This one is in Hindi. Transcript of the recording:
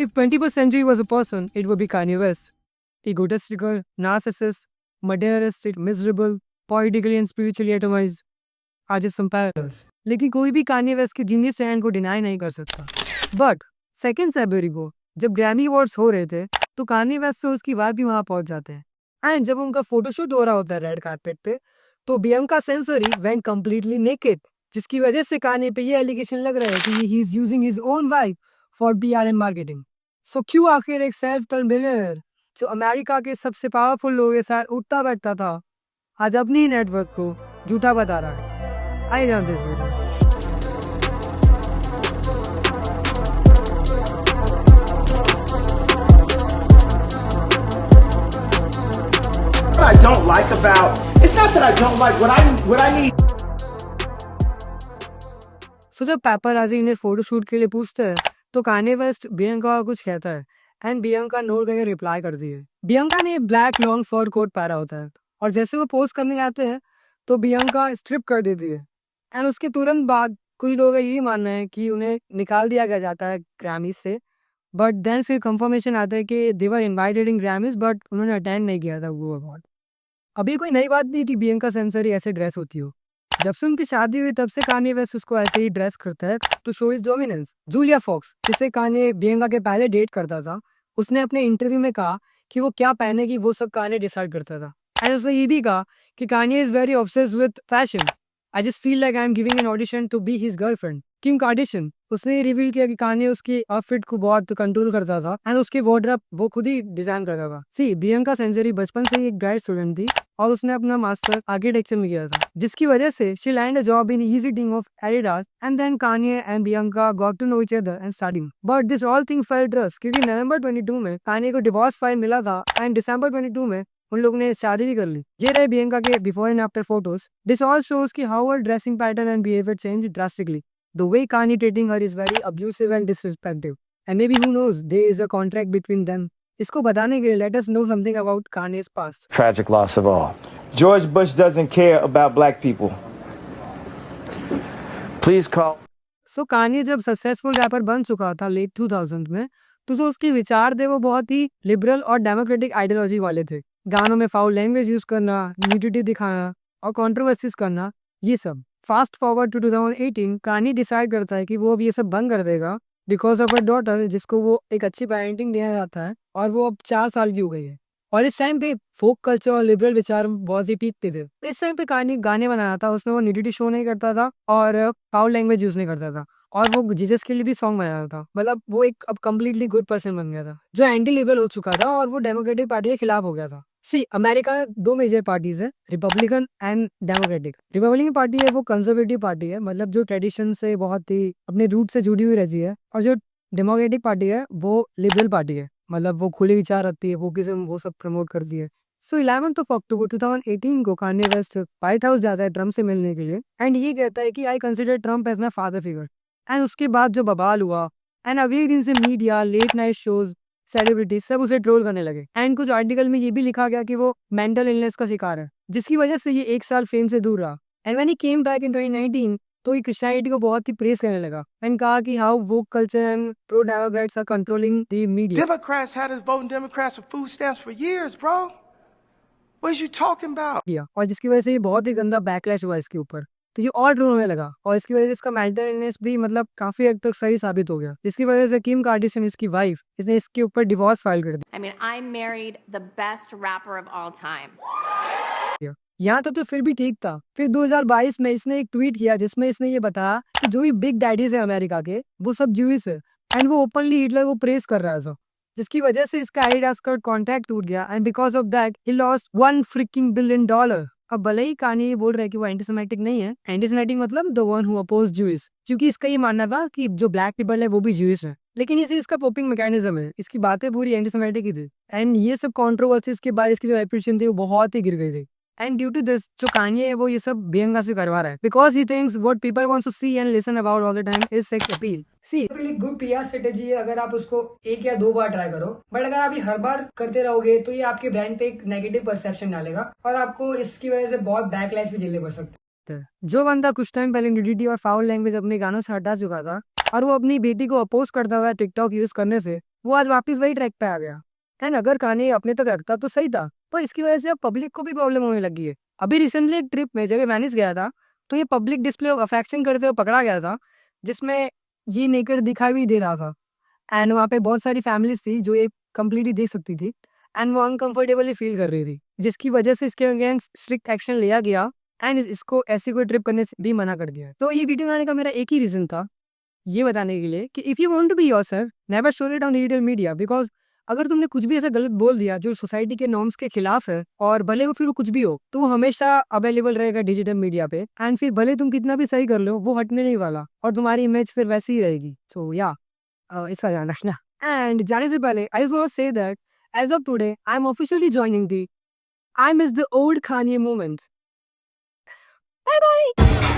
If 21st century was a person, it would be Kanye West. Egotistical, narcissist, materialistic, miserable, politically and spiritually atomized. आज some parallels. लेकिन कोई भी कान्ये वेस्ट के जीनियस टैलेंट को डिनाई नहीं कर सकता. बट सेकेंड फेब्रुअरी को जब ग्रैमी अवार्ड्स हो रहे थे तो कान्ये वेस्ट से उसकी वाइफ भी वहां पहुंच जाते हैं. एंड जब उनका फोटोशूट हो रहा होता है रेड कारपेट पे तो Bianca sensory went completely naked, जिसकी वजह से कान्ये पे ये एलिगेशन लग रहा है कि he is using his own wife for PR and marketing. So क्यों आखिर एक सेल्फ टर्न बिलियनर जो अमेरिका के सबसे पावरफुल लोगों के साथ उठता बैठता था आज अपनी नेटवर्क को झूठा बता रहा है? आइए जानते इस video. What I don't like about it's not that I don't like what I need. सो जब पेपराजी इन्हें फोटोशूट के लिए पूछते हैं तो कान्ये वेस्ट बियंका को कुछ कहता है एंड बियंका नोट करके रिप्लाई करती है. बियंका ने ब्लैक लॉन्ग फर कोट पहना होता है और जैसे वो पोस्ट करने जाते हैं तो बियंका स्ट्रिप कर देती है. एंड उसके तुरंत बाद कुछ लोगों का यही मानना है कि उन्हें निकाल दिया गया जाता है ग्रैमीज से. बट देन फिर कंफर्मेशन आता है कि दे वर इनवाइटेड इन ग्रैमीज बट उन्होंने अटेंड नहीं किया था वो अवार्ड. अभी कोई नई बात नहीं कि बियंका सेंसरी ऐसे ड्रेस होती हो. जब से उनकी शादी हुई तब से कान्ये वेस्ट उसको ऐसे ही ड्रेस करता है to show his dominance. Julia Fox जिसे कान्ये बियंका के पहले डेट करता था उसने अपने इंटरव्यू में कहा कि वो क्या पहनेगी वो सब कान्ये डिसाइड करता था. एंड उसने ये भी कहा कि Kanye is very obsessed with fashion. I just feel like I'm giving an audition to be his girlfriend. किम कार्डिशन उसने रिवील किया कि कान्ये उसकी आउटफिट को बहुत कंट्रोल करता था एंड उसके वार्डरोब वो खुद ही डिजाइन करता था. सी बियंका सेंचुरी बचपन से ही एक ग्रेड स्टूडेंट थी और उसने अपना मास्टर आर्किटेक्चर में किया था जिसकी वजह से she land a job in Yeezy team of Adidas and then Kanye and Bianca got to know each other and starting. But this all thing fail trust क्योंकि नवंबर 22 में कान्ये को डिवोर्स फाइल मिला था एंड दिसंबर 22 में उन लोगों ने शादी भी कर ली. ये रहे बियंका के before and after photos. This all shows कि how her dressing pattern and behaviour change drastically. The way Kanye treating her is very abusive and disrespectful. And maybe who knows, there is a contract between them. इसको बताने के लिए let us know something about Kanye's past. Tragic loss of all. George Bush doesn't care about black people. Please call. So Kanye जब सक्सेसफुल रैपर बन चुका था लेट 2000 में तो जो उसके विचार थे वो बहुत ही लिबरल और डेमोक्रेटिक आइडियोलॉजी वाले थे. गानों में फाउल लैंग्वेज यूज करना, न्यूडिटी दिखाना और कंट्रोवर्सीज करना, ये सब. फास्ट फॉरवर्ड टू 2018 कानी डिसाइड करता है कि वो अब ये सब बंद कर देगा बिकॉज ऑफ अ डॉटर जिसको वो एक अच्छी पेरेंटिंग देना चाहता है और वो अब 4 साल की हो गई है. और इस टाइम पे फोक कल्चर और लिबरल विचार बहुत ही पीक पे थे. इस टाइम पे कानी गाने बनाया था, उसमें वो न्यूडिटी शो नहीं करता था और फाउल लैंग्वेज यूज नहीं करता था और वो जीसस के लिए भी सॉन्ग बनाया था. मतलब वो एक अब कम्प्लीटली गुड पर्सन बन गया था जो एंटी लिबरल हो चुका था और वो डेमोक्रेटिक पार्टी के खिलाफ हो गया था. सी अमेरिका में 2 मेजर पार्टीज है, Republican and democratic. Republican party है वो कंजर्वेटिव पार्टी है, मतलब जो ट्रेडिशन से बहुत ही अपने रूट से जुड़ी हुई रहती है. और जो डेमोक्रेटिक पार्टी है वो लिबरल पार्टी है, मतलब वो खुले विचार रखती है, वोकिज्म वो सब प्रमोट करती है. सो 11 अक्टूबर 2018 को कान्ये वेस्ट व्हाइट हाउस जाता है ट्रम्प से मिलने के लिए एंड ये कहता है कि I consider Trump as my father figure. And उसके बाद जो बवाल हुआ एंड अभी दिन से media, late night shows, celebrities सब उसे ट्रोल करने लगे. एंड कुछ आर्टिकल में ये भी लिखा गया कि वो मेंटल इलनेस का शिकार है जिसकी वजह से ये 1 साल फेम से दूर रहा. And when he came back in 2019 तो ये क्रिश्चियनिटी को बहुत ही प्रेस करने लगा एंड कहा कि how woke culture and pro Democrats are controlling the media. Democrats had us voting Democrats for food stamps for years, bro. What are you talking about? और जिसकी वजह से ये बहुत ही गंदा बैकलैश हुआ इसके ऊपर. तो ये और ट्रोल होने लगा और इसकी वजह से इसका मेंटल इलनेस भी मतलब काफी हद तक सही साबित हो गया, जिसकी वजह से किम कार्डिशन इसकी वाइफ इसने इसके ऊपर डिवोर्स फाइल कर दिया. I mean, I married the best rapper of all time. यहाँ तो फिर भी ठीक था. फिर 2022 में इसने एक ट्वीट किया जिसमें इसने ये बताया कि जो भी बिग डैडीज है अमेरिका के वो सब ज्यूइश है एंड वो ओपनली हिटलर को प्रेस कर रहा था, जिसकी वजह से इसका एडिडास का कॉन्ट्रैक्ट टूट गया and because of that he lost $1 freaking billion. अब भले ही कान्ये ये बोल रहा है कि वो एंटीसेमेटिक नहीं है, एंटीसेमेटिक मतलब the one who oppose Jewish, क्योंकि इसका ये मानना था कि जो ब्लैक पीपल है वो भी ज्यूइश है. लेकिन इसे इसका पोपिंग मैकेनिज्म है, इसकी बातें पूरी एंटीसेमेटिक ही थी एंड ये सब कंट्रोवर्सीज के बाद इसकी जो रेपुटेशन थी वो बहुत ही गिर गई थी. एंड ड्यू टू दिस जो कान्ये है वो ये सब बियंका से करवा रहा है because he thinks what people wants to see and listen about all the time is sex appeal. See good PR strategy है अगर आप उसको 1 या 2 बार ट्राई करो, बट अगर आप ये हर बार करते रहोगे तो ये आपके ब्रांड पे एक नेगेटिव परसेप्शन डालेगा और आपको इसकी वजह से बहुत बैकलैश भी झेलने पड़ सकता है. जो बंदा कुछ टाइम पहले न्यूडिटी और फाउल लैंग्वेज अपने गानों से हटा चुका था और वो अपनी बेटी को अपोज करता हुआ टिकटॉक यूज करने से वो आज वापस वही ट्रैक पे आ गया। एंड अगर कान्ये अपने तक रखता तो सही था, पर इसकी वजह से अब पब्लिक को भी प्रॉब्लम होने लगी है। अभी रिसेंटली एक ट्रिप में जब ये वेनिस गया था, तो ये पब्लिक डिस्प्ले ऑफ अफेक्शन करते हुए पकड़ा गया था, जिसमें ये नेकर दिखाई भी दे रहा था। एंड वहाँ पे बहुत सारी फैमिलीज थी जो ये कंप्लीटली देख सकती थी, एंड वो अनकंफर्टेबली फील कर रही थी, जिसकी वजह से इसके अगेंस्ट स्ट्रिक्ट एक्शन लिया गया एंड इसको ऐसी कोई ट्रिप करने से भी मना कर दिया। तो ये वीडियो बनाने का मेरा एक ही रीजन था, ये बताने के लिए कि if you want to be yourself, never show it on digital media, because अगर तुमने कुछ भी ऐसा गलत बोल दिया जो सोसाइटी के नॉर्म्स के खिलाफ है, और भले वो फिर वो कुछ भी हो, तो वो हमेशा अवेलेबल रहेगा डिजिटल मीडिया पे, एंड फिर भले तुम कितना भी सही कर लो, वो हटने नहीं वाला और तुम्हारी इमेज फिर वैसी ही रहेगी। सो या इसका ध्यान रखना। एंड जाने से पहले I just want to say that as of today I am officially joining the I miss the old Kanye moments. Bye bye.